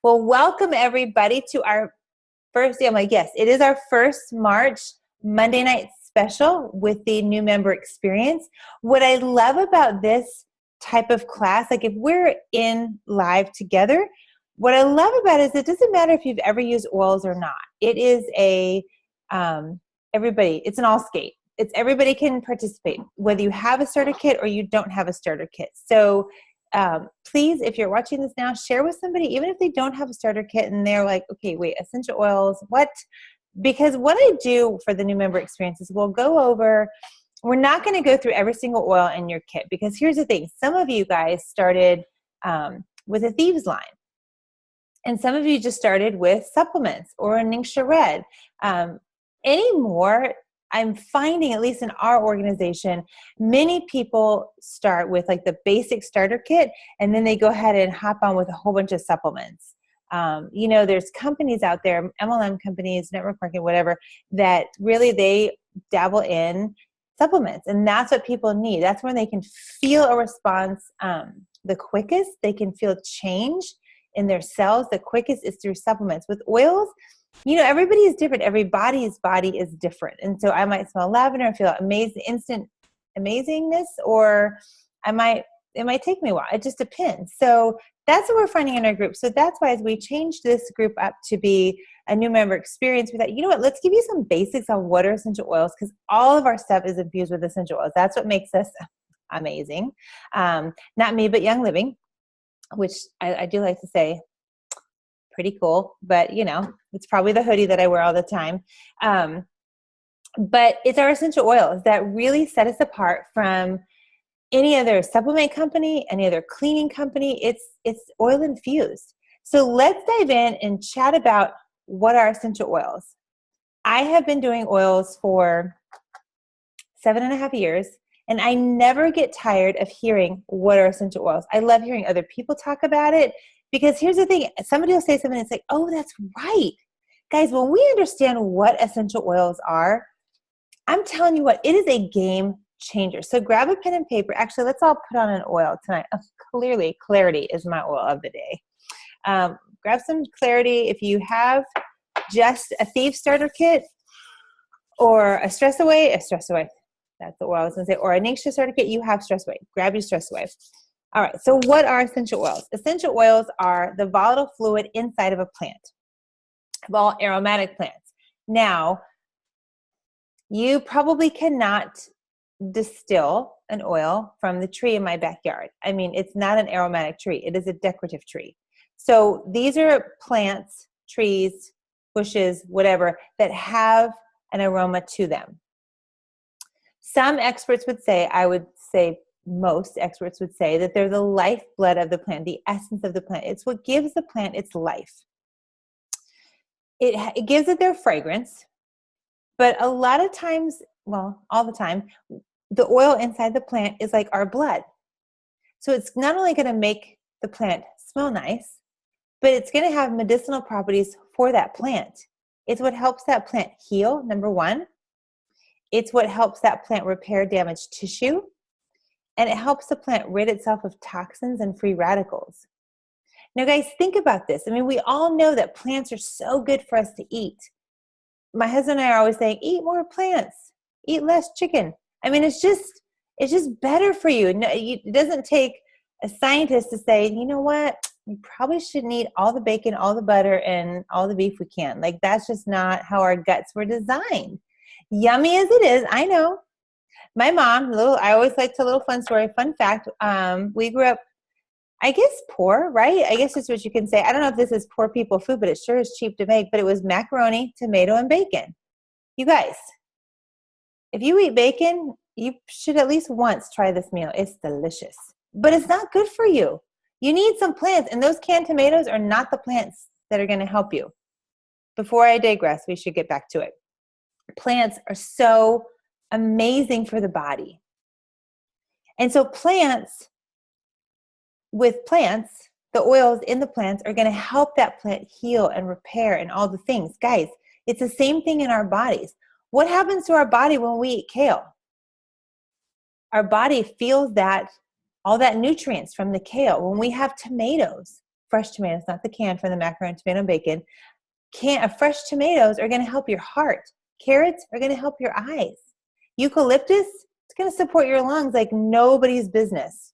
Well, welcome everybody to our first, I'm like, yes, it is our first March Monday night special with the new member experience. What I love about this type of class, like if we're in live together, what I love about it is it doesn't matter if you've ever used oils or not. It is everybody, it's an all skate. It's everybody can participate, whether you have a starter kit or you don't have a starter kit. So please, if you're watching this now, share with somebody, even if they don't have a starter kit and they're like, okay, wait, essential oils, what? Because what I do for the new member experience is we're not going to go through every single oil in your kit, because here's the thing. Some of you guys started with a Thieves line, and some of you just started with supplements or a Ningxia Red. Anymore, I'm finding, at least in our organization, many people start with like the basic starter kit, and then they go ahead and hop on with a whole bunch of supplements. There's companies out there, MLM companies, network marketing, whatever, that really they dabble in supplements, and that's what people need. That's when they can feel a response the quickest. They can feel change in their cells the quickest is through supplements. With oils, everybody is different. Everybody's body is different. And so I might smell lavender and feel amazing, instant amazingness, or it might take me a while. It just depends. So that's what we're finding in our group. So that's why as we changed this group up to be a new member experience, we thought, you know what, let's give you some basics on what are essential oils, because all of our stuff is infused with essential oils. That's what makes us amazing. Not me, but Young Living, which I do like to say, pretty cool, but it's probably the hoodie that I wear all the time. But it's our essential oils that really set us apart from any other supplement company, any other cleaning company. It's oil infused. So let's dive in and chat about what are essential oils. I have been doing oils for 7.5 years, and I never get tired of hearing what are essential oils. I love hearing other people talk about it, because here's the thing. Somebody will say something and it's like, oh, that's right. Guys, when we understand what essential oils are, I'm telling you what, it is a game changer. So grab a pen and paper. Actually, let's all put on an oil tonight. Clearly, Clarity is my oil of the day. Grab some Clarity. If you have just a Thieves starter kit or a Stress Away. That's the oil I was going to say. Or a Ningxia starter kit, you have Stress Away. Grab your Stress Away. All right, so what are essential oils? Essential oils are the volatile fluid inside of a plant, of all aromatic plants. Now, you probably cannot distill an oil from the tree in my backyard. I mean, it's not an aromatic tree. It is a decorative tree. So these are plants, trees, bushes, whatever, that have an aroma to them. Some experts would say, I would say most experts would say, that they're the lifeblood of the plant, the essence of the plant. It's what gives the plant its life. It gives it their fragrance, but a lot of times, well, all the time, the oil inside the plant is like our blood. So it's not only going to make the plant smell nice, but it's going to have medicinal properties for that plant. It's what helps that plant heal, number one. It's what helps that plant repair damaged tissue. And it helps the plant rid itself of toxins and free radicals. Now, guys, think about this. I mean, we all know that plants are so good for us to eat. My husband and I are always saying, eat more plants, eat less chicken. I mean, it's just better for you. No, it doesn't take a scientist to say, you know what, we probably shouldn't eat all the bacon, all the butter, and all the beef we can. Like, that's just not how our guts were designed. Yummy as it is, I know. My mom, I always like to, little fun story, fun fact, we grew up, I guess, poor, right? I guess that's what you can say. I don't know if this is poor people food, but it sure is cheap to make. But it was macaroni, tomato, and bacon. You guys, if you eat bacon, you should at least once try this meal. It's delicious, but it's not good for you. You need some plants, and those canned tomatoes are not the plants that are going to help you. Before I digress, we should get back to it. Plants are so amazing for the body. And so with plants, the oils in the plants are going to help that plant heal and repair and all the things. Guys, it's the same thing in our bodies. What happens to our body when we eat kale? Our body feels all that nutrients from the kale. When we have tomatoes, fresh tomatoes, not the can from the macaroni, tomato, and bacon. Can of fresh tomatoes are going to help your heart. Carrots are going to help your eyes. Eucalyptus, it's going to support your lungs like nobody's business.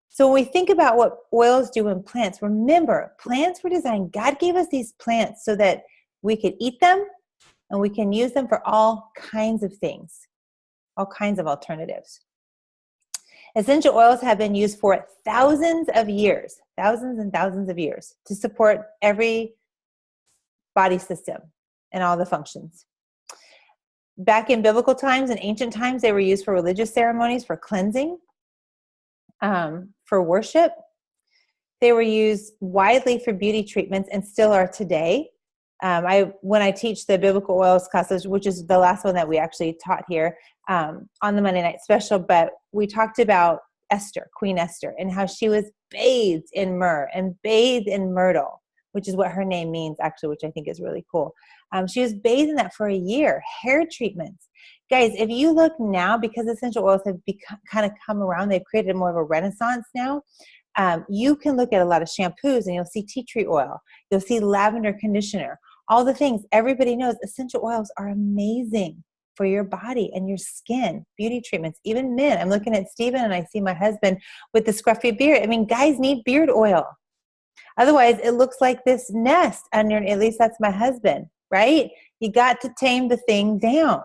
So when we think about what oils do in plants, remember, plants were designed, God gave us these plants so that we could eat them and we can use them for all kinds of things, all kinds of alternatives. Essential oils have been used for thousands of years, thousands and thousands of years, to support every body system and all the functions. Back in biblical times and ancient times, they were used for religious ceremonies, for cleansing, for worship. They were used widely for beauty treatments and still are today. When I teach the biblical oils classes, which is the last one that we actually taught here on the Monday night special, but we talked about Esther, Queen Esther, and how she was bathed in myrrh and bathed in myrtle, which is what her name means actually, which I think is really cool. She was bathed in that for a year. Hair treatments. Guys, if you look now, because essential oils have kind of come around, they've created more of a renaissance now. You can look at a lot of shampoos and you'll see tea tree oil. You'll see lavender conditioner. All the things everybody knows, essential oils are amazing for your body and your skin. Beauty treatments, even men. I'm looking at Steven and I see my husband with the scruffy beard. I mean, guys need beard oil. Otherwise, it looks like this nest under, at least that's my husband, right? You got to tame the thing down.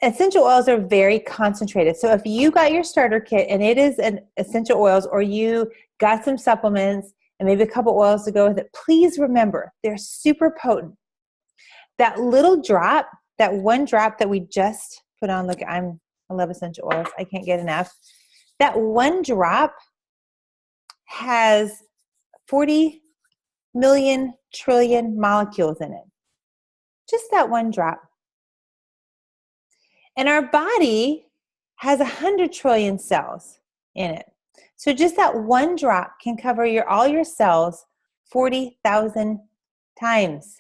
Essential oils are very concentrated. So if you got your starter kit and it is an essential oils, or you got some supplements and maybe a couple oils to go with it, please remember, they're super potent. That little drop, that one drop that we just put on, look, I love essential oils. I can't get enough. That one drop has 40 million trillion molecules in it. Just that one drop. And our body has 100 trillion cells in it. So just that one drop can cover all your cells 40,000 times.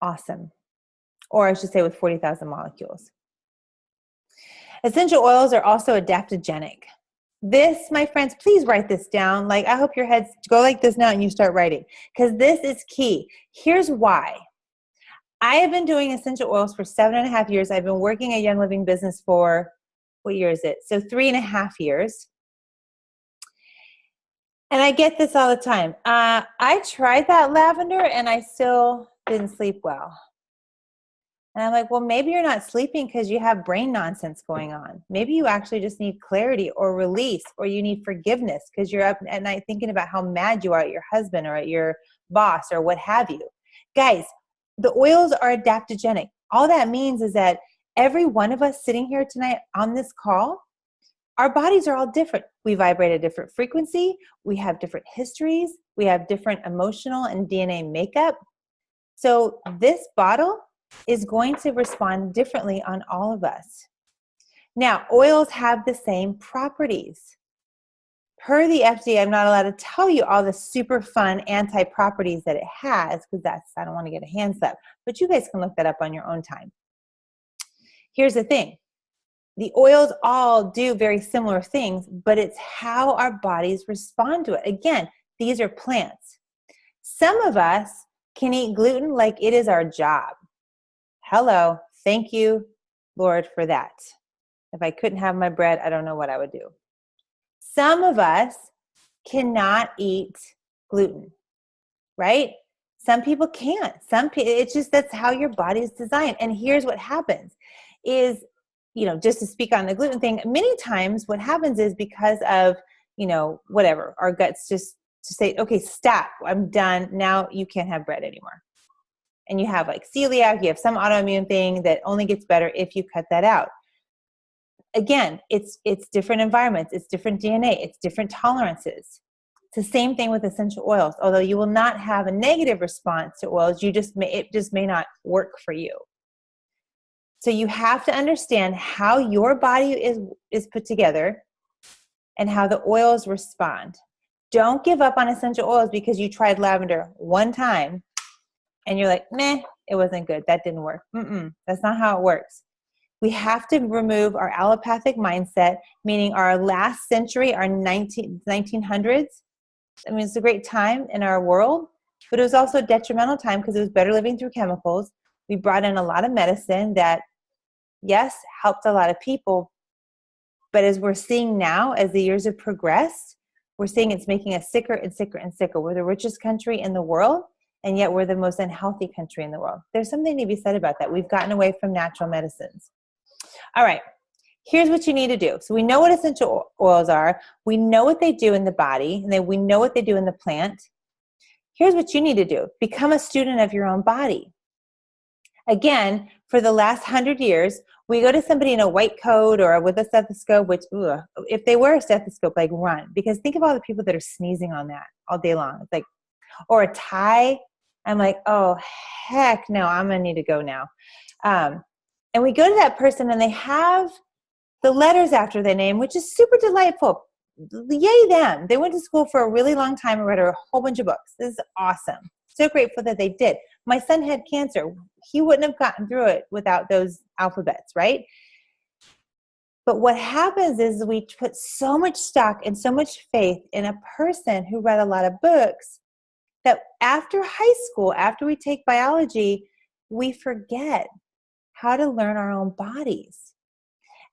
Awesome. Or I should say with 40,000 molecules. Essential oils are also adaptogenic. This, my friends, please write this down. Like, I hope your heads go like this now and you start writing, because this is key. Here's why. I have been doing essential oils for 7.5 years. I've been working at Young Living Business for, what year is it? So 3.5 years. And I get this all the time. I tried that lavender and I still didn't sleep well. And I'm like, well, maybe you're not sleeping because you have brain nonsense going on. Maybe you actually just need clarity or release, or you need forgiveness because you're up at night thinking about how mad you are at your husband or at your boss or what have you. Guys, the oils are adaptogenic. All that means is that every one of us sitting here tonight on this call, our bodies are all different. We vibrate at a different frequency. We have different histories. We have different emotional and DNA makeup. So this bottle is going to respond differently on all of us. Now, oils have the same properties. Per the FDA, I'm not allowed to tell you all the super fun anti-properties that it has, because I don't want to get a hand slap, but you guys can look that up on your own time. Here's the thing. The oils all do very similar things, but it's how our bodies respond to it. Again, these are plants. Some of us can eat gluten like it is our job. Hello. Thank you, Lord, for that. If I couldn't have my bread, I don't know what I would do. Some of us cannot eat gluten, right? Some people can't. It's just, that's how your body is designed. And here's what happens is, just to speak on the gluten thing, many times what happens is because of, whatever, our guts just to say, okay, stop, I'm done. Now you can't have bread anymore. And you have like celiac, you have some autoimmune thing that only gets better if you cut that out. Again, it's different environments, it's different DNA, it's different tolerances. It's the same thing with essential oils. Although you will not have a negative response to oils, it just may not work for you. So you have to understand how your body is put together and how the oils respond. Don't give up on essential oils because you tried lavender one time and you're like, meh, it wasn't good. That didn't work. That's not how it works. We have to remove our allopathic mindset, meaning our last century, our 1900s. I mean, it's a great time in our world, but it was also a detrimental time because it was better living through chemicals. We brought in a lot of medicine that, yes, helped a lot of people. But as we're seeing now, as the years have progressed, we're seeing it's making us sicker and sicker and sicker. We're the richest country in the world, and yet we're the most unhealthy country in the world. There's something to be said about that. We've gotten away from natural medicines. All right, here's what you need to do. So we know what essential oils are. We know what they do in the body, and then we know what they do in the plant. Here's what you need to do. Become a student of your own body. Again, for the last 100 years, we go to somebody in a white coat or with a stethoscope, which, if they wear a stethoscope, like run. Because think of all the people that are sneezing on that all day long. It's like, or a tie. I'm like, oh, heck no, I'm going to need to go now. And we go to that person and they have the letters after their name, which is super delightful. Yay them. They went to school for a really long time and read a whole bunch of books. This is awesome. So grateful that they did. My son had cancer. He wouldn't have gotten through it without those alphabets, right? But what happens is we put so much stock and so much faith in a person who read a lot of books that after high school, after we take biology, we forget how to learn our own bodies.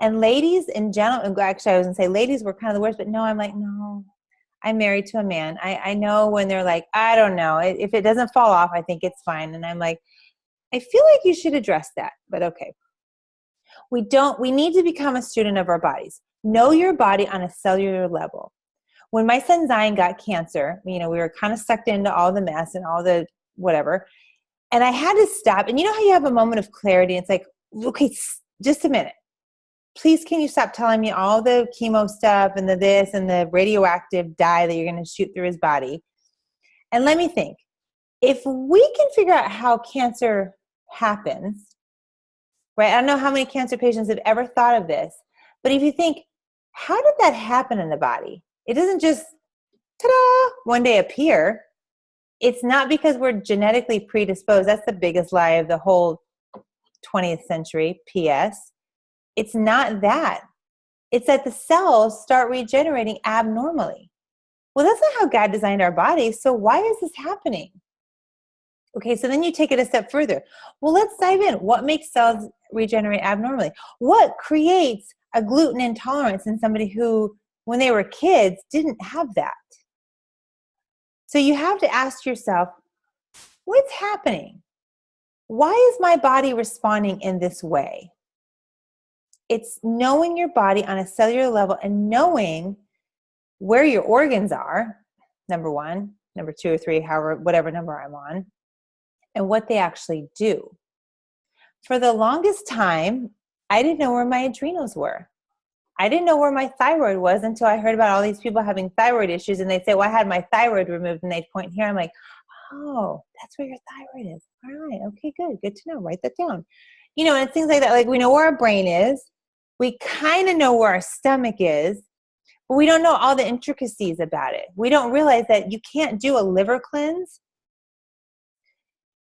And ladies in general, actually I was going to say ladies were kind of the worst, but no, I'm like, no, I'm married to a man. I know when they're like, I don't know, if it doesn't fall off, I think it's fine. And I'm like, I feel like you should address that, but okay. We need to become a student of our bodies. Know your body on a cellular level. When my son Zion got cancer, we were kind of sucked into all the mess and all the whatever. And I had to stop. And you know how you have a moment of clarity? It's like, okay, just a minute. Please, can you stop telling me all the chemo stuff and the this and the radioactive dye that you're going to shoot through his body? And let me think. If we can figure out how cancer happens, right? I don't know how many cancer patients have ever thought of this, but if you think, how did that happen in the body? It doesn't just, ta-da, one day appear. It's not because we're genetically predisposed. That's the biggest lie of the whole 20th century, P.S. It's not that. It's that the cells start regenerating abnormally. Well, that's not how God designed our bodies, so why is this happening? Okay, so then you take it a step further. Well, let's dive in. What makes cells regenerate abnormally? What creates a gluten intolerance in somebody who, when they were kids, didn't have that? So you have to ask yourself, what's happening? Why is my body responding in this way? It's knowing your body on a cellular level and knowing where your organs are, number one, number two or three, however, whatever number I'm on, and what they actually do. For the longest time, I didn't know where my adrenals were. I didn't know where my thyroid was until I heard about all these people having thyroid issues, and they say, well, I had my thyroid removed, and they'd point here. I'm like, oh, that's where your thyroid is. All right, okay, good to know. Write that down. And it's things like that. Like, we know where our brain is. We kind of know where our stomach is, but we don't know all the intricacies about it. We don't realize that you can't do a liver cleanse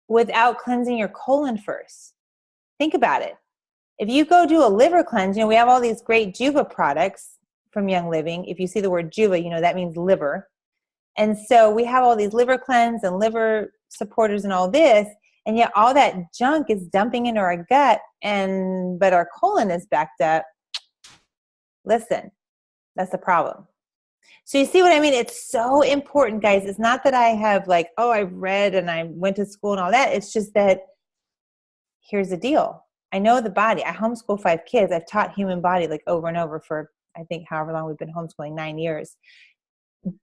without cleansing your colon first. Think about it. If you go do a liver cleanse, we have all these great Juva products from Young Living. If you see the word Juva, that means liver. And so we have all these liver cleanse and liver supporters and all this, and yet all that junk is dumping into our gut, but our colon is backed up. Listen, that's the problem. So you see what I mean? It's so important, guys. It's not that I have I read and I went to school and all that. It's just that here's the deal. I know the body. I homeschool 5 kids. I've taught human body over and over for, I think, however long we've been homeschooling, 9 years.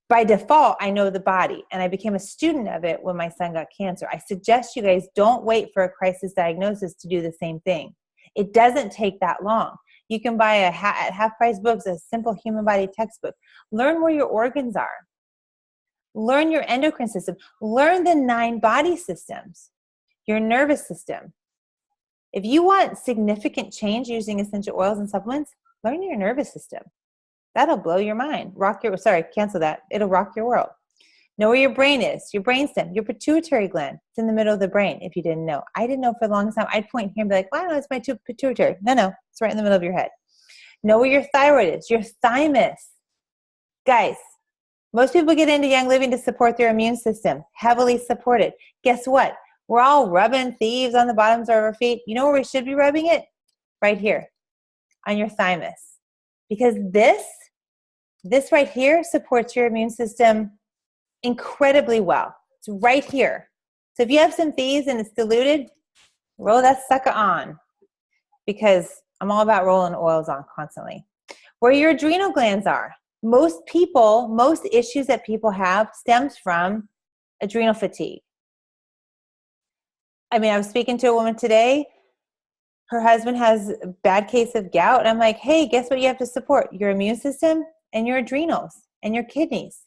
By default, I know the body, and I became a student of it when my son got cancer. I suggest you guys don't wait for a crisis diagnosis to do the same thing. It doesn't take that long. You can buy at half-price books, a simple human body textbook. Learn where your organs are. Learn your endocrine system. Learn the 9 body systems, your nervous system. If you want significant change using essential oils and supplements, learn your nervous system. That'll blow your mind. Cancel that. It'll rock your world. Know where your brain is, your brainstem, your pituitary gland. It's in the middle of the brain, if you didn't know. I didn't know for the longest time. I'd point here and be like, well, I don't know, it's my pituitary. No, it's right in the middle of your head. Know where your thyroid is, your thymus. Guys, most people get into Young Living to support their immune system, heavily supported. Guess what? We're all rubbing thieves on the bottoms of our feet. You know where we should be rubbing it? Right here, on your thymus. Because this right here supports your immune system incredibly well. It's right here. So if you have some thieves and it's diluted, roll that sucker on, because I'm all about rolling oils on constantly. Where your adrenal glands are. Most issues that people have stems from adrenal fatigue. I mean, I was speaking to a woman today. Her husband has a bad case of gout. And I'm like, hey, guess what you have to support? Your immune system and your adrenals and your kidneys.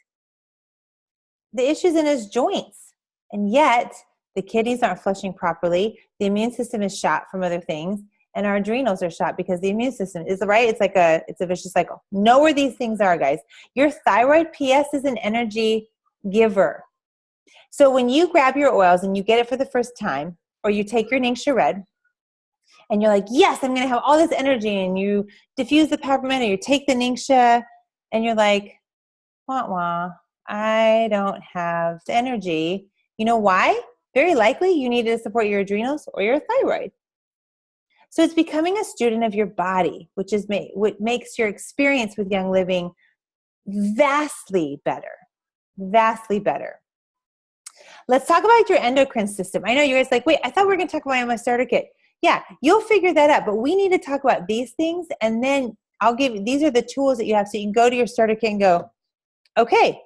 The issue's in his joints. And yet, the kidneys aren't flushing properly. The immune system is shot from other things. And our adrenals are shot because the immune system is, right? It's a vicious cycle. Know where these things are, guys. Your thyroid, PS, is an energy giver. So when you grab your oils and you get it for the first time, or you take your Ningxia Red, and you're like, yes, I'm going to have all this energy, and you diffuse the peppermint, or you take the Ningxia, and you're like, wah, wah, I don't have the energy. You know why? Very likely you needed to support your adrenals or your thyroid. So it's becoming a student of your body, which is what makes your experience with Young Living vastly better. Vastly better. Let's talk about your endocrine system. I know you guys are like, wait, I thought we were going to talk about my starter kit. Yeah, you'll figure that out, but we need to talk about these things, and then I'll give you, these are the tools that you have, so you can go to your starter kit and go, okay,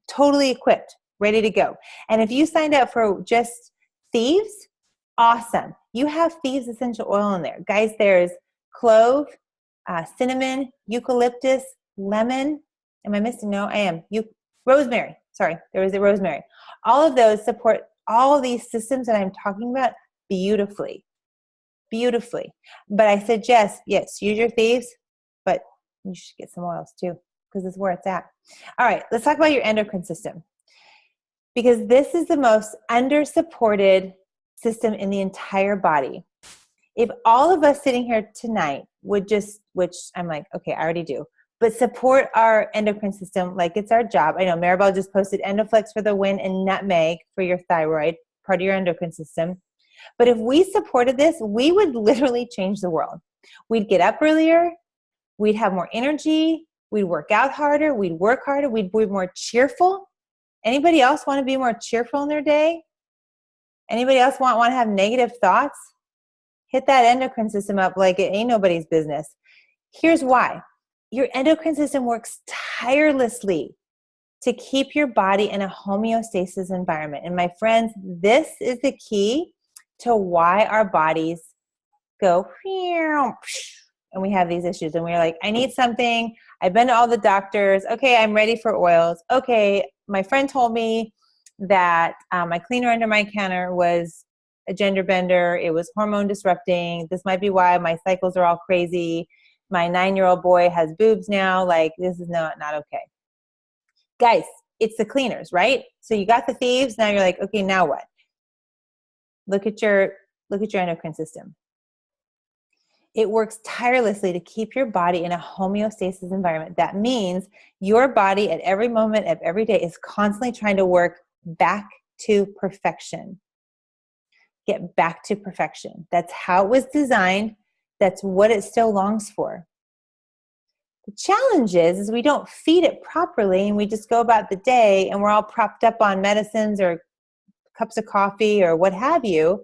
totally equipped, ready to go. And if you signed up for just Thieves, awesome. You have Thieves essential oil in there. Guys, there's clove, cinnamon, eucalyptus, lemon. Am I missing? No, I am. Rosemary. Sorry, there was a rosemary. All of those support all of these systems that I'm talking about beautifully. Beautifully. But I suggest, yes, use your Thieves, but you should get some oils too, because it's where it's at. All right, let's talk about your endocrine system, because this is the most under-supported system in the entire body. If all of us sitting here tonight would just, which I'm like, okay, I already do, but support our endocrine system like it's our job. I know Maribel just posted Endoflex for the win and nutmeg for your thyroid, part of your endocrine system. But if we supported this, we would literally change the world. We'd get up earlier, we'd have more energy, we'd work out harder, we'd work harder, we'd be more cheerful. Anybody else want to be more cheerful in their day? Anybody else want to have negative thoughts? Hit that endocrine system up like it ain't nobody's business. Here's why. Your endocrine system works tirelessly to keep your body in a homeostasis environment. And my friends, this is the key to why our bodies go, and we have these issues. And we're like, I need something. I've been to all the doctors. Okay, I'm ready for oils. Okay, my friend told me that my cleaner under my counter was a gender bender. It was hormone disrupting. This might be why my cycles are all crazy. My 9-year-old boy has boobs now. Like, this is not okay. Guys, it's the cleaners, right? So you got the Thieves. Now you're like, okay, now what? Look at your endocrine system. It works tirelessly to keep your body in a homeostasis environment. That means your body at every moment of every day is constantly trying to work back to perfection. Get back to perfection. That's how it was designed. That's what it still longs for. The challenge is we don't feed it properly, and we just go about the day and we're all propped up on medicines or cups of coffee or what have you.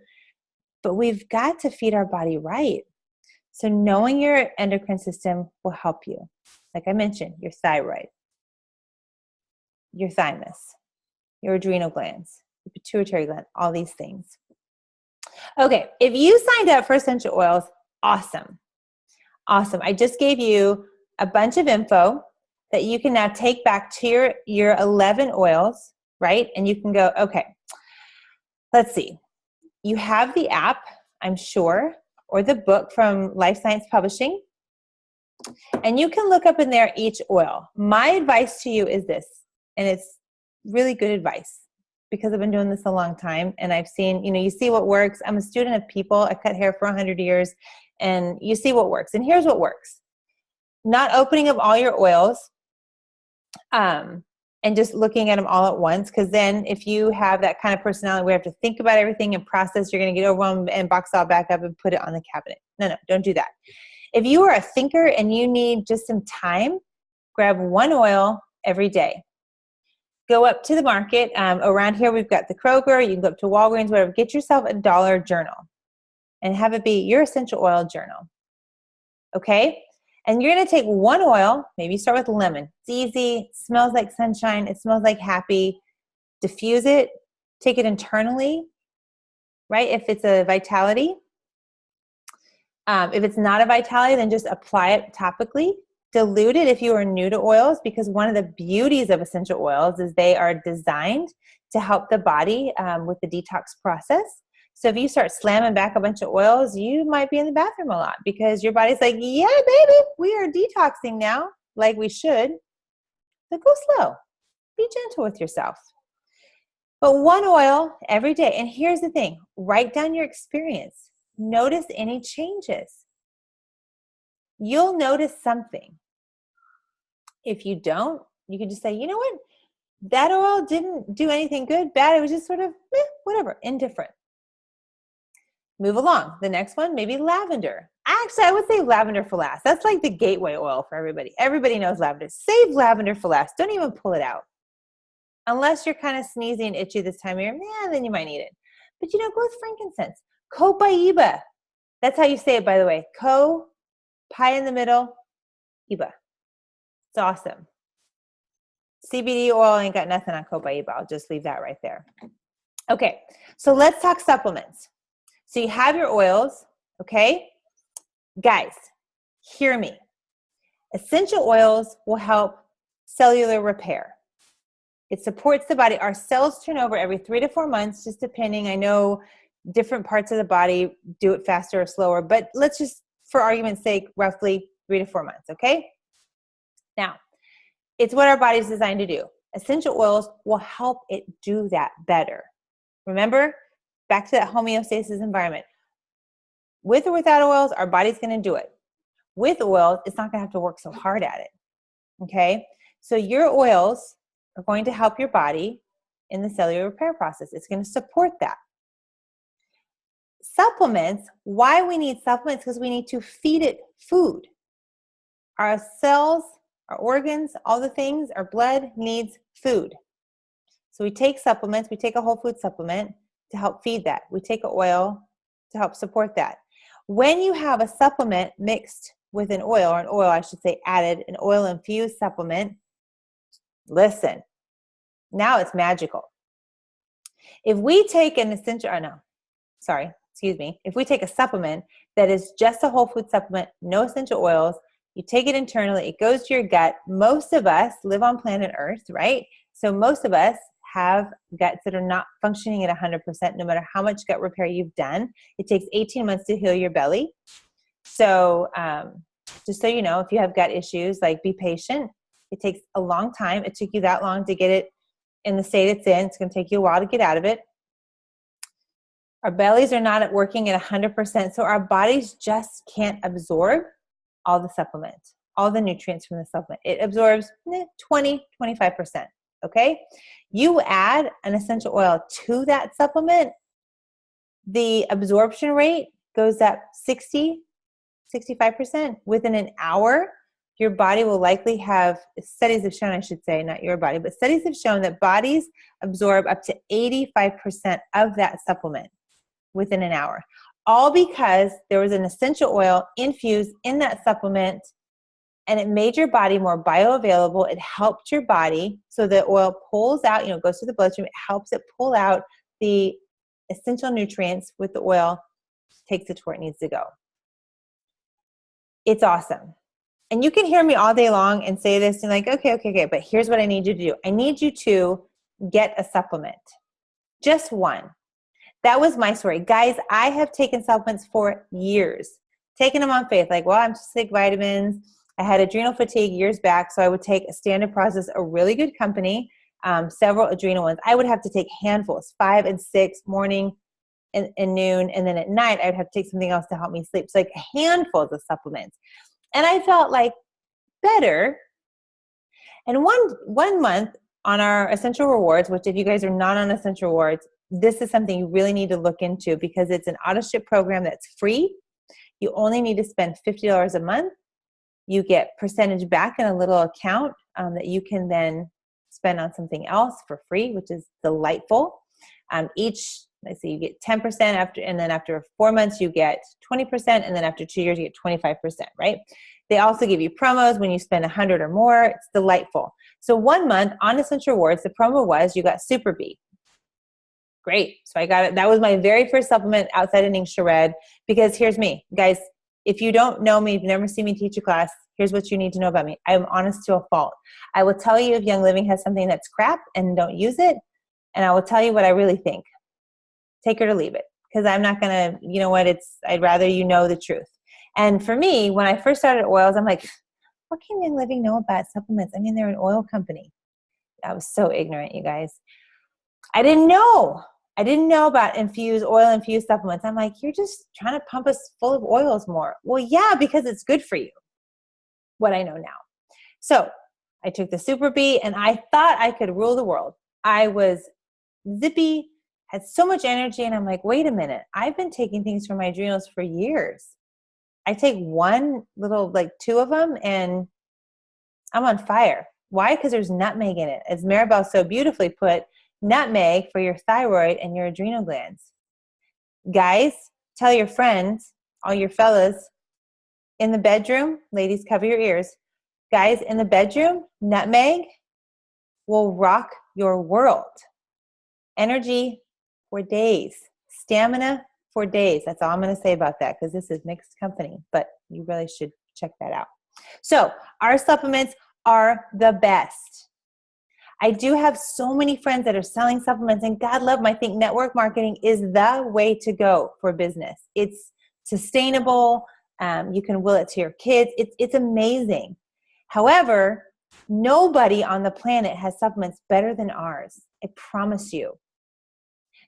But we've got to feed our body right. So knowing your endocrine system will help you. Like I mentioned, your thyroid, your thymus, your adrenal glands, your pituitary gland, all these things. Okay, if you signed up for essential oils, awesome. Awesome. I just gave you a bunch of info that you can now take back to your 11 oils, right? And you can go, okay, let's see. You have the app, I'm sure, or the book from Life Science Publishing. And you can look up in there each oil. My advice to you is this, and it's really good advice because I've been doing this a long time and I've seen, you see what works. I'm a student of people. I cut hair for 100 years and you see what works. And here's what works. Not opening up all your oils and just looking at them all at once. Because then if you have that kind of personality where you have to think about everything and process, you're going to get overwhelmed and box it all back up and put it on the cabinet. No, don't do that. If you are a thinker and you need just some time, grab one oil every day. Go up to the market. Around here, we've got the Kroger. You can go up to Walgreens, whatever. Get yourself a dollar journal and have it be your essential oil journal. Okay? And you're going to take one oil. Maybe you start with lemon. It's easy. It smells like sunshine. It smells like happy. Diffuse it. Take it internally, right? If it's a Vitality. If it's not a Vitality, then just apply it topically. Dilute it if you are new to oils, because one of the beauties of essential oils is they are designed to help the body with the detox process. So if you start slamming back a bunch of oils, you might be in the bathroom a lot because your body's like, yeah, baby, we are detoxing now like we should. So go slow. Be gentle with yourself. But one oil every day. And here's the thing. Write down your experience. Notice any changes. You'll notice something. If you don't, you can just say, you know what? That oil didn't do anything good, bad. It was just sort of, whatever, indifferent. Move along. The next one, maybe lavender. Actually, I would say lavender for last. That's like the gateway oil for everybody. Everybody knows lavender. Save lavender for last. Don't even pull it out. Unless you're kind of sneezy and itchy this time of year, then you might need it. But go with frankincense. Copaiba. That's how you say it, by the way. Pie in the middle, Iba. It's awesome. CBD oil ain't got nothing on Copaiba. I'll just leave that right there. Okay, so let's talk supplements. So you have your oils, okay? Guys, hear me. Essential oils will help cellular repair. It supports the body. Our cells turn over every 3 to 4 months, just depending. I know different parts of the body do it faster or slower, but let's just, for argument's sake, roughly 3 to 4 months, okay? Now, it's what our body's designed to do. Essential oils will help it do that better. Remember, back to that homeostasis environment. With or without oils, our body's going to do it. With oils, it's not going to have to work so hard at it, okay? So your oils are going to help your body in the cellular repair process. It's going to support that. Supplements, why we need supplements? Because we need to feed it food. Our cells, our organs, all the things, our blood needs food. So we take supplements, we take a whole food supplement to help feed that. We take an oil to help support that. When you have a supplement mixed with an oil, or an oil, I should say, added, an oil-infused supplement, listen, now it's magical. If we take an essential, if we take a supplement that is just a whole food supplement, no essential oils, you take it internally, it goes to your gut. Most of us live on planet Earth, right? So most of us have guts that are not functioning at 100%, no matter how much gut repair you've done. It takes 18 months to heal your belly. So just so you know, if you have gut issues, like, be patient. It takes a long time. It took you that long to get it in the state it's in. It's going to take you a while to get out of it. Our bellies are not working at 100%, so our bodies just can't absorb all the supplement, all the nutrients from the supplement. It absorbs 20, 25%, okay? You add an essential oil to that supplement, the absorption rate goes up 60, 65%. Within an hour, your body will likely have, studies have shown, I should say, not your body, but studies have shown that bodies absorb up to 85% of that supplement within an hour. All because there was an essential oil infused in that supplement and it made your body more bioavailable. It helped your body. So the oil pulls out, goes through the bloodstream. It helps it pull out the essential nutrients with the oil, takes it to where it needs to go. It's awesome. And you can hear me all day long and say this and like, okay, but here's what I need you to do. I need you to get a supplement. Just one. That was my story. Guys, I have taken supplements for years. Taken them on faith. Like, well, I'm just take vitamins. I had adrenal fatigue years back, so I would take a Standard Process, a really good company. several adrenal ones. I would have to take handfuls, 5 and 6, morning and noon. And then at night, I would have to take something else to help me sleep. So like handfuls of supplements. And I felt like better. And one month on our Essential Rewards, which if you guys are not on Essential Rewards, this is something you really need to look into because it's an auto ship program that's free. You only need to spend $50 a month. You get percentage back in a little account that you can then spend on something else for free, which is delightful. Let's see, you get 10% after, and then after 4 months, you get 20%, and then after 2 years, you get 25%, right? They also give you promos when you spend 100 or more. It's delightful. So 1 month on Essential Rewards, the promo was you got Super B. Great. So I got it. That was my very first supplement outside of Ningxia Red, because here's me. Guys, if you don't know me, if you've never seen me teach a class, here's what you need to know about me. I'm honest to a fault. I will tell you if Young Living has something that's crap and don't use it, and I will tell you what I really think. Take it or leave it, because I'm not going to, you know what, I'd rather you know the truth. And for me, when I first started oils, I'm like, what can Young Living know about supplements? I mean, they're an oil company. I was so ignorant, you guys. I didn't know about oil-infused supplements. I'm like, you're just trying to pump us full of oils more. Well, yeah, because it's good for you. What I know now. So I took the Super B and I thought I could rule the world. I was zippy, had so much energy, and I'm like, wait a minute. I've been taking things for my adrenals for years. I take two of them and I'm on fire. Why? Because there's nutmeg in it. As Maribel so beautifully put, nutmeg for your thyroid and your adrenal glands. Guys, tell your friends, all your fellas, in the bedroom, ladies, cover your ears. Guys, in the bedroom, nutmeg will rock your world. Energy for days. Stamina for days. That's all I'm going to say about that, because this is mixed company, but you really should check that out. So our supplements are the best. I do have so many friends that are selling supplements, and God love them. I think network marketing is the way to go for business. It's sustainable. You can will it to your kids. It's amazing. However, nobody on the planet has supplements better than ours. I promise you.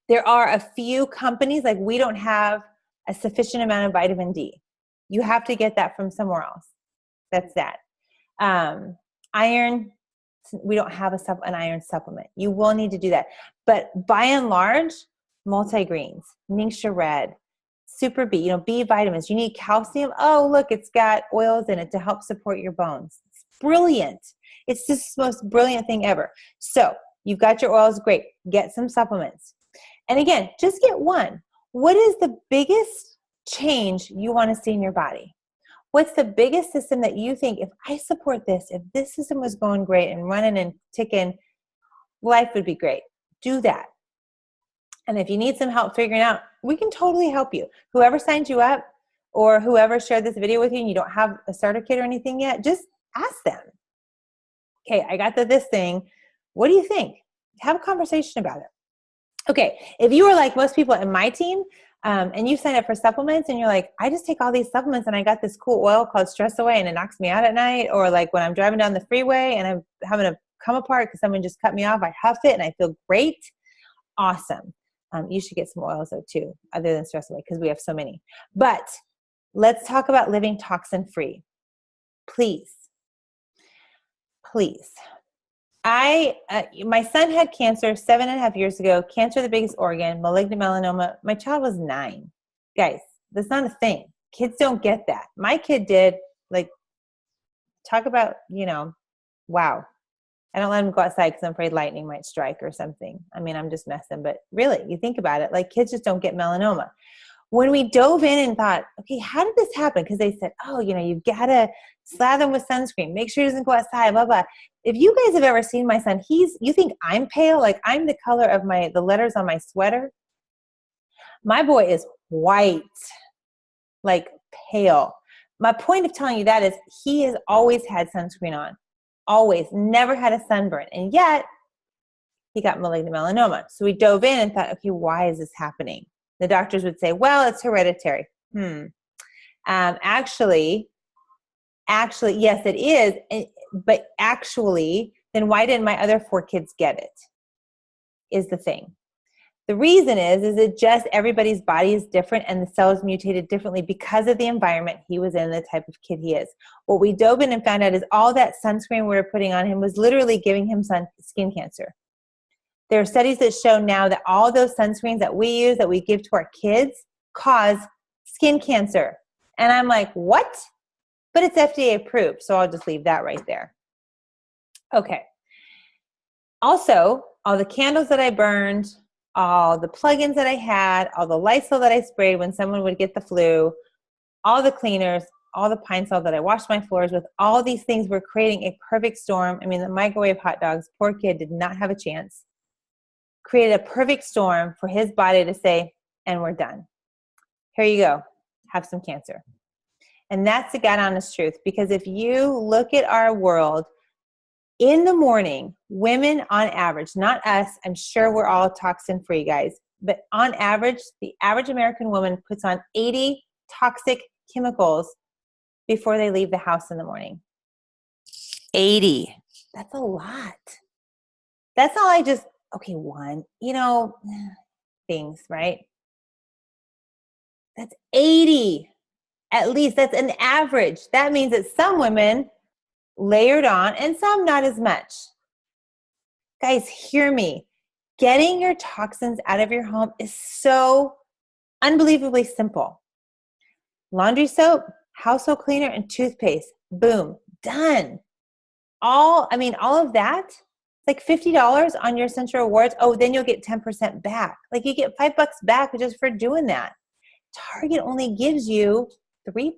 There are a few companies, like we don't have a sufficient amount of vitamin D. You have to get that from somewhere else. That's that. Iron, we don't have an iron supplement. You will need to do that. But by and large, multigreens, Ningxia Red, Super B, B vitamins. You need calcium. Oh, look, it's got oils in it to help support your bones. It's brilliant. It's just the most brilliant thing ever. So you've got your oils, great. Get some supplements. And again, just get one. What is the biggest change you want to see in your body? What's the biggest system that you think, if I support this, if this system was going great and running and ticking, life would be great. Do that. And if you need some help figuring out, we can totally help you. Whoever signed you up or whoever shared this video with you and you don't have a starter kit or anything yet, just ask them. Okay, I got this thing. What do you think? Have a conversation about it. Okay, if you are like most people in my team, and you sign up for supplements and you're like, I just take all these supplements and I got this cool oil called Stress Away and it knocks me out at night, or like when I'm driving down the freeway and I'm having to come apart because someone just cut me off, I huff it and I feel great. Awesome. You should get some oils though too, other than Stress Away, because we have so many. But let's talk about living toxin free. Please. My son had cancer 7.5 years ago, cancer of the biggest organ, malignant melanoma. My child was 9. Guys, that's not a thing. Kids don't get that. My kid did. Like, talk about, wow. I don't let him go outside because I'm afraid lightning might strike or something. I mean, I'm just messing, but really, you think about it, like kids just don't get melanoma. When we dove in and thought, okay, how did this happen? Because they said, oh, you've got to slather him with sunscreen, make sure he doesn't go outside, blah, blah. If you guys have ever seen my son, you think I'm pale? Like I'm the color of the letters on my sweater. My boy is white, like pale. My point of telling you that is he has always had sunscreen on, always, never had a sunburn. And yet he got malignant melanoma. So we dove in and thought, okay, why is this happening? The doctors would say, well, it's hereditary. Actually, yes, it is. But actually, then why didn't my other 4 kids get it? Is the thing. The reason is it just everybody's body is different and the cells mutated differently because of the environment he was in, the type of kid he is. What we dove in and found out is all that sunscreen we were putting on him was literally giving him skin cancer. There are studies that show now that all those sunscreens that we use, that we give to our kids, cause skin cancer. And I'm like, what? But it's FDA approved, so I'll just leave that right there. Okay. Also, all the candles that I burned, all the plugins that I had, all the Lysol that I sprayed when someone would get the flu, all the cleaners, all the Pine Sol that I washed my floors with, all these things were creating a perfect storm. I mean, the microwave hot dogs, poor kid did not have a chance. Created a perfect storm for his body to say, and we're done. Here you go. Have some cancer. And that's the God honest truth, because if you look at our world, in the morning, women on average, not us, I'm sure we're all toxin free, guys, but on average, the average American woman puts on 80 toxic chemicals before they leave the house in the morning. 80. That's a lot. That's all one, things, right? That's 80. At least that's an average. That means that some women layered on and some not as much. Guys, hear me. Getting your toxins out of your home is so unbelievably simple. Laundry soap, household cleaner, and toothpaste. Boom. Done. All of that, like $50 on your Essential Rewards. Oh, then you'll get 10% back. Like you get $5 back just for doing that. Target only gives you 3%.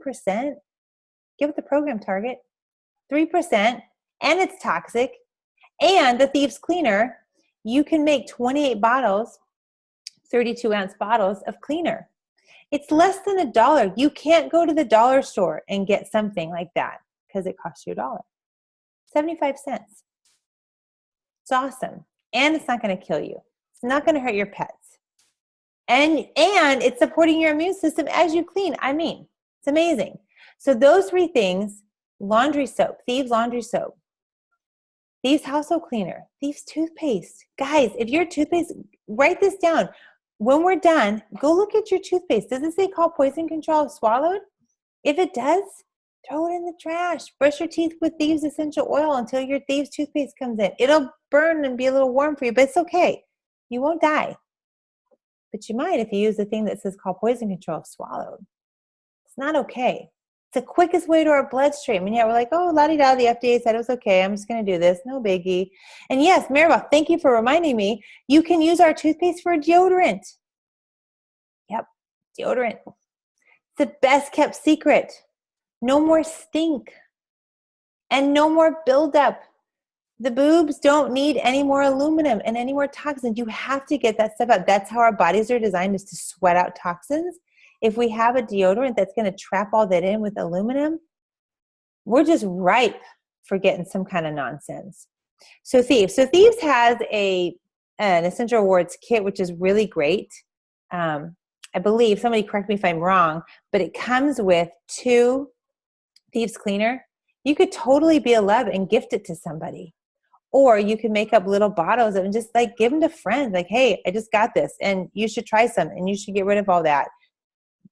Give it the program, Target. 3%, and it's toxic. And the Thieves Cleaner, you can make 28 bottles, 32-ounce bottles of cleaner. It's less than $1. You can't go to the dollar store and get something like that because it costs you $1. 75 cents. It's awesome. And it's not going to kill you. It's not going to hurt your pets. And it's supporting your immune system as you clean. It's amazing. So those 3 things, laundry soap, Thieves laundry soap, Thieves household cleaner, Thieves toothpaste. Guys, if your toothpaste, write this down. When we're done, go look at your toothpaste. Does it say call poison control swallowed? If it does, throw it in the trash. Brush your teeth with Thieves essential oil until your Thieves toothpaste comes in. It'll burn and be a little warm for you, but it's okay. You won't die. But you might if you use the thing that says call poison control swallowed. It's not okay. It's the quickest way to our bloodstream. And yet we're like, oh, la-di-da, the FDA said it was okay. I'm just going to do this. No biggie. And yes, Maribel, thank you for reminding me. You can use our toothpaste for a deodorant. Yep, deodorant. It's the best kept secret. No more stink. And no more buildup. The boobs don't need any more aluminum and any more toxins. You have to get that stuff out. That's how our bodies are designed, is to sweat out toxins. If we have a deodorant that's going to trap all that in with aluminum, we're just ripe for getting some kind of nonsense. So Thieves has an Essential Rewards kit, which is really great. I believe, somebody correct me if I'm wrong, but it comes with 2 Thieves cleaner. You could totally be a love and gift it to somebody. Or you can make up little bottles and just like give them to friends. Like, hey, I just got this and you should try some and you should get rid of all that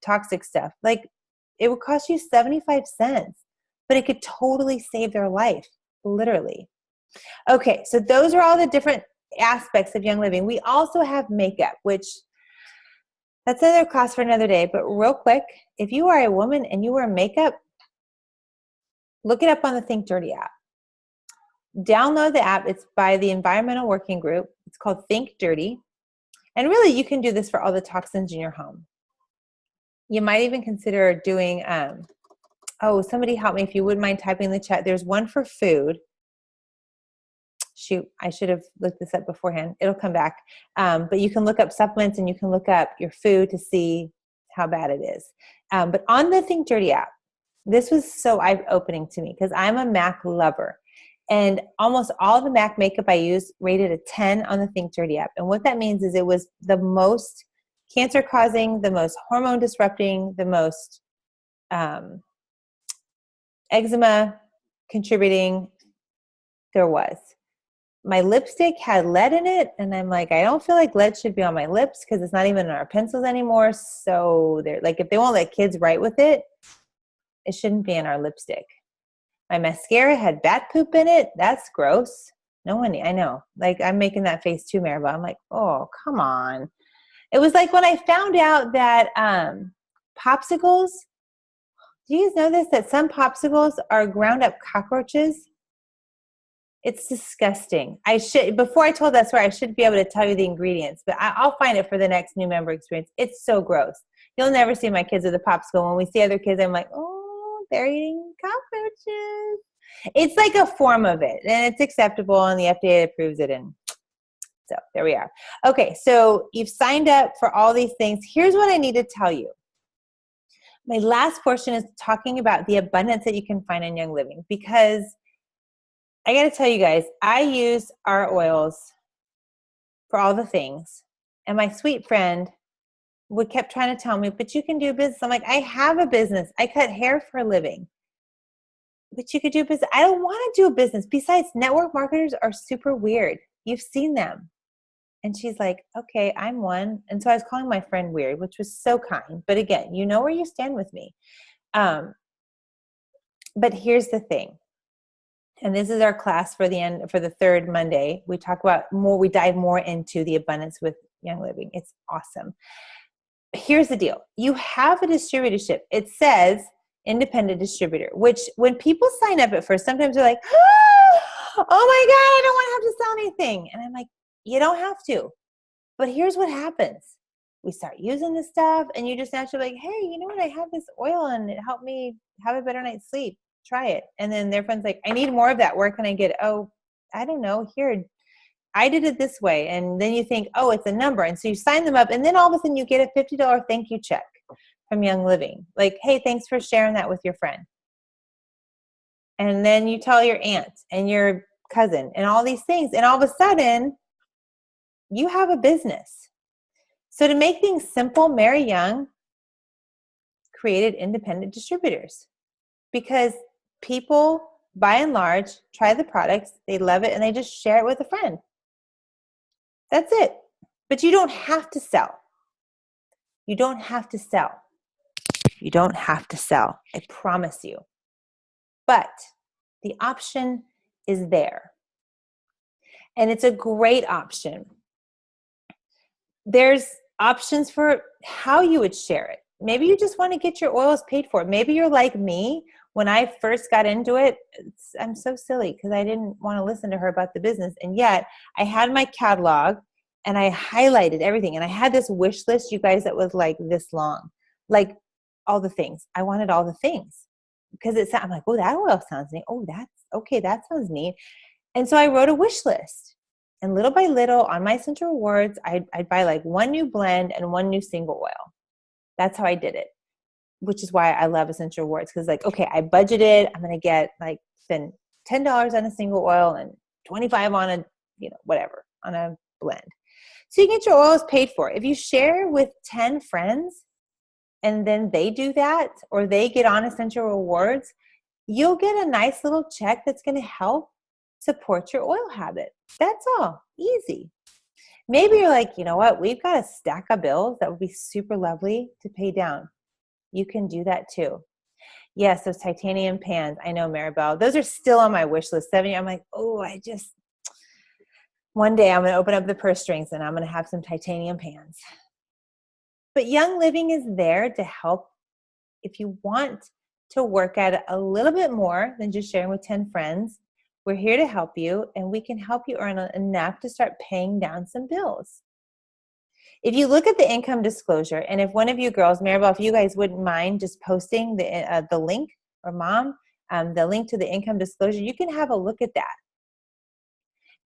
toxic stuff. Like, it would cost you 75 cents, but it could totally save their life, literally. Okay, so those are all the different aspects of Young Living. We also have makeup, which that's another class for another day. But real quick, if you are a woman and you wear makeup, look it up on the Think Dirty app. Download the app. It's by the Environmental Working Group. It's called Think Dirty. And really, you can do this for all the in your home. You might even consider doing, somebody help me if you wouldn't mind typing in the chat. There's one for food. Shoot, I should have looked this up beforehand. It'll come back. But you can look up supplements and you can look up your food to see how bad it is. But on the Think Dirty app, this was so eye-opening to me because I'm a MAC lover. And almost all the MAC makeup I used rated a 10 on the Think Dirty app. And what that means is it was the most cancer-causing, the most hormone-disrupting, the most eczema contributing there was. my lipstick had lead in it, and I'm like, I don't feel like lead should be on my lips because it's not even in our pencils anymore. So they're like, if they won't let kids write with it, it shouldn't be in our lipstick. My mascara had bat poop in it. That's gross. No one, I know. Like, I'm making that face too, Maribel. I'm like, oh, come on. It was like when I found out that popsicles, do you guys know this? That some popsicles are ground up cockroaches? It's disgusting. Before I told that story, I should be able to tell you the ingredients, but I'll find it for the next new member experience. It's so gross. You'll never see my kids with a popsicle. When we see other kids, I'm like, oh, they're eating cockroaches. It's like a form of it, and it's acceptable, and the FDA approves it. And so there we are. Okay, so you've signed up for all these things. Here's what I need to tell you. My last portion is talking about the abundance that you can find in Young Living, because I got to tell you guys, I use our oils for all the things. And my sweet friend kept trying to tell me, but you can do business. I'm like, I have a business. I cut hair for a living. But you could do business. I don't want to do a business. Besides, network marketers are super weird. You've seen them. And she's like, okay, I'm one. And so I was calling my friend weird, which was so kind. But again, you know where you stand with me. But here's the thing. And this is our class for the third Monday. We dive more into the abundance with Young Living. It's awesome. Here's the deal. You have a distributorship. It says independent distributor, which when people sign up at first, sometimes they're like, oh my God, I don't want to have to sell anything. And I'm like, you don't have to. But here's what happens. We start using this stuff, and you just naturally like, hey, you know what? I have this oil and it helped me have a better night's sleep. Try it. And then their friend's like, I need more of that. Where can I get it? Oh, I don't know. Here, I did it this way. And then you think, oh, it's a number. And so you sign them up, and then all of a sudden you get a $50 thank you check from Young Living. Like, hey, thanks for sharing that with your friend. And then you tell your aunt and your cousin and all these things. And all of a sudden, you have a business. So to make things simple, Mary Young created independent distributors, because people, by and large, try the products, they love it, and they just share it with a friend. That's it. But you don't have to sell. You don't have to sell. You don't have to sell. I promise you. But the option is there. And it's a great option. There's options for how you would share it. Maybe you just want to get your oils paid for. Maybe you're like me. When I first got into it, I'm so silly because I didn't want to listen to her about the business. And yet I had my catalog and I highlighted everything. And I had this wish list, you guys, that was like this long, like all the things. I wanted all the things because I'm like, oh, that oil sounds neat. Oh, that's okay. That sounds neat. And so I wrote a wish list. And little by little on my Essential Rewards, I'd buy like one new blend and one new single oil. That's how I did it, which is why I love Essential Rewards. Because like, okay, I budgeted, I'm going to get like spend $10 on a single oil and $25 on a, whatever, on a blend. So you get your oils paid for. If you share with 10 friends and then they do that, or they get on Essential Rewards, you'll get a nice little check that's going to help support your oil habit. That's all. Easy. Maybe you're like, you know what? We've got a stack of bills that would be super lovely to pay down. You can do that too. Yes, those titanium pans. I know, Maribel. Those are still on my wish list. I'm like, oh, one day I'm going to open up the purse strings and I'm going to have some titanium pans. But Young Living is there to help if you want to work at it a little bit more than just sharing with 10 friends. We're here to help you, and we can help you earn enough to start paying down some bills. If you look at the income disclosure, and if one of you girls, Maribel, if you guys wouldn't mind just posting the link, or Mom, the link to the income disclosure, you can have a look at that.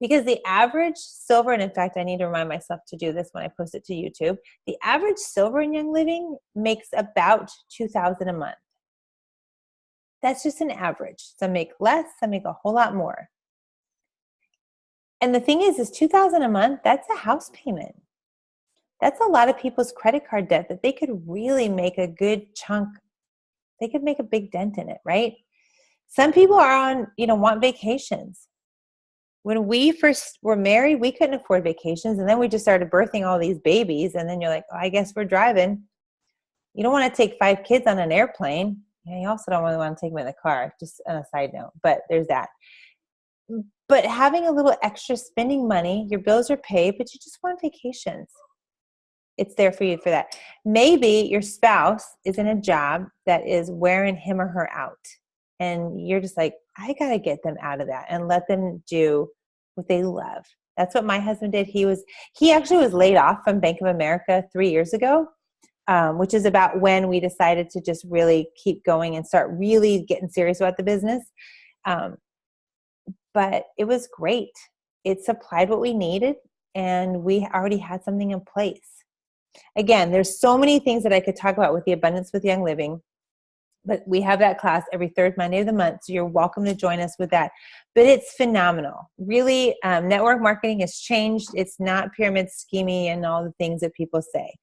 Because the average silver, and in fact, I need to remind myself to do this when I post it to YouTube, the average silver in Young Living makes about $2,000 a month. That's just an average. Some make less, some make a whole lot more. And the thing is $2,000 a month, that's a house payment. That's a lot of people's credit card debt that they could really make a good chunk. They could make a big dent in it, right? Some people are want vacations. When we first were married, we couldn't afford vacations. And then we just started birthing all these babies. And then you're like, oh, I guess we're driving. You don't want to take 5 kids on an airplane. Yeah, you also don't really want to take them in the car, just on a side note. But there's that. But having a little extra spending money, your bills are paid, but you just want vacations. It's there for you for that. Maybe your spouse is in a job that is wearing him or her out. And you're just like, I got to get them out of that and let them do what they love. That's what my husband did. He actually was laid off from Bank of America 3 years ago, which is about when we decided to just really keep going and start really getting serious about the business. But it was great. It supplied what we needed, and we already had something in place. Again, there's so many things that I could talk about with the Abundance with Young Living, but we have that class every third Monday of the month, so you're welcome to join us with that. But it's phenomenal. Really, network marketing has changed. It's not pyramid scheming and all the things that people say.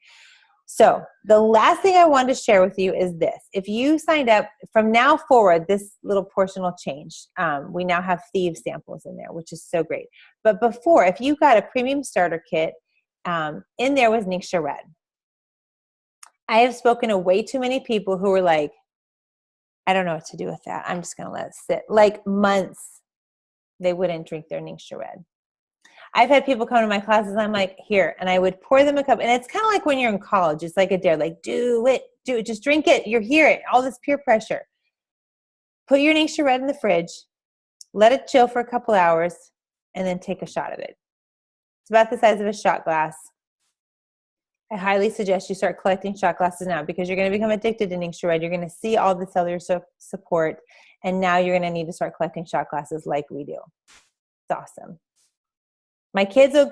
So the last thing I wanted to share with you is this. If you signed up, from now forward, this little portion will change. We now have Thieves samples in there, which is so great. But before, if you got a premium starter kit, in there was Ningxia Red. I have spoken to way too many people who were like, I don't know what to do with that. I'm just going to let it sit. Like months, they wouldn't drink their Ningxia Red. I've had people come to my classes, and I'm like, here, and I would pour them a cup. And it's kind of like when you're in college. It's like a dare, like, do it, just drink it. You're here, all this peer pressure. Put your Ningxia Red in the fridge, let it chill for a couple hours, and then take a shot of it. It's about the size of a shot glass. I highly suggest you start collecting shot glasses now, because you're going to become addicted to Ningxia Red. You're going to see all the cellular support, and now you're going to need to start collecting shot glasses like we do. It's awesome. My kids we'll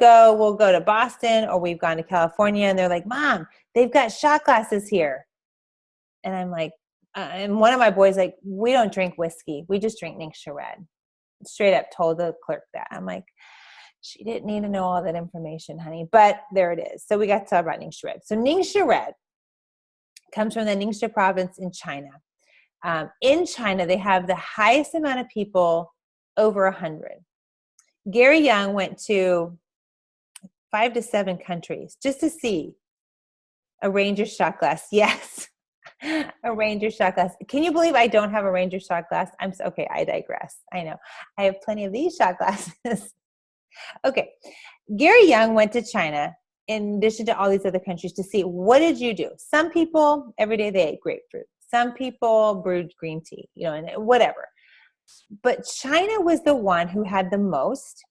go to Boston, or we've gone to California, and they're like, Mom, they've got shot glasses here. And I'm like, and one of my boys like, we don't drink whiskey. We just drink Ningxia Red. Straight up told the clerk that. I'm like, she didn't need to know all that information, honey. But there it is. So we got to talk about Ningxia Red. So Ningxia Red comes from the Ningxia province in China. In China, they have the highest amount of people over 100. Gary Young went to 5 to 7 countries just to see a Ranger shot glass. Yes, a Ranger shot glass. Can you believe I don't have a Ranger shot glass? Okay, I digress. I know. I have plenty of these shot glasses. Okay, Gary Young went to China in addition to all these other countries to see, what did you do? Some people, every day they ate grapefruit. Some people brewed green tea, and whatever. But China was the one who had the most.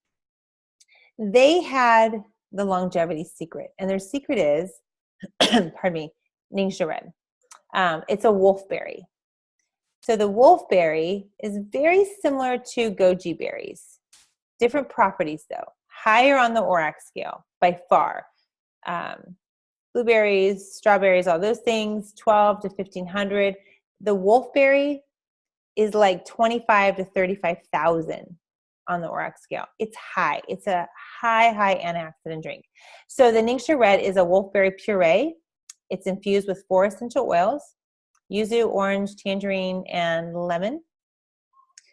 They had the longevity secret, and their secret is, pardon me, Ningxia Red. It's a wolfberry. So the wolfberry is very similar to goji berries. Different properties, though. Higher on the ORAC scale by far. Blueberries, strawberries, all those things, 12 to 1,500. The wolfberry is like 25 to 35,000 on the ORAC scale. It's high. It's a high antioxidant drink. So the Ningxia Red is a wolfberry puree. It's infused with 4 essential oils: yuzu, orange, tangerine, and lemon.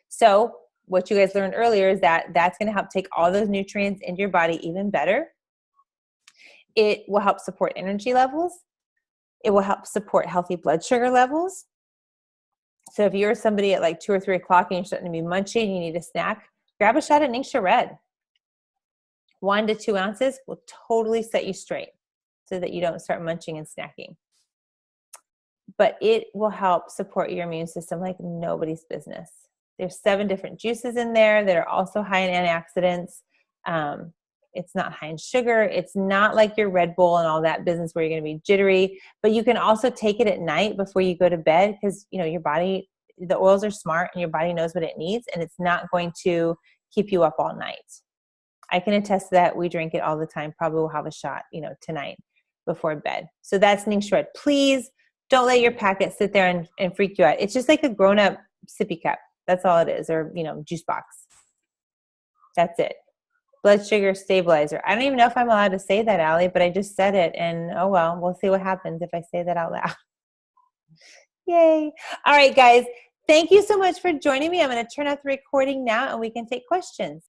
So what you guys learned earlier is that that's going to help take all those nutrients into your body even better. It will help support energy levels. It will help support healthy blood sugar levels. So if you're somebody at like 2 or 3 o'clock and you're starting to be munchy and you need a snack, grab a shot of Ningxia Red. 1 to 2 ounces will totally set you straight so that you don't start munching and snacking. But it will help support your immune system like nobody's business. There's 7 different juices in there that are also high in antioxidants. It's not high in sugar. It's not like your Red Bull and all that business where you're going to be jittery. But you can also take it at night before you go to bed, because your body, the oils are smart and your body knows what it needs, and it's not going to keep you up all night. I can attest to that. We drink it all the time. Probably will have a shot, tonight before bed. So that's Ningxia Red. Please don't let your packet sit there and freak you out. It's just like a grown-up sippy cup. That's all it is, or, juice box. That's it. Blood sugar stabilizer. I don't even know if I'm allowed to say that, Allie, but I just said it, and oh well, we'll see what happens if I say that out loud. Yay. All right, guys. Thank you so much for joining me. I'm going to turn off the recording now, and we can take questions.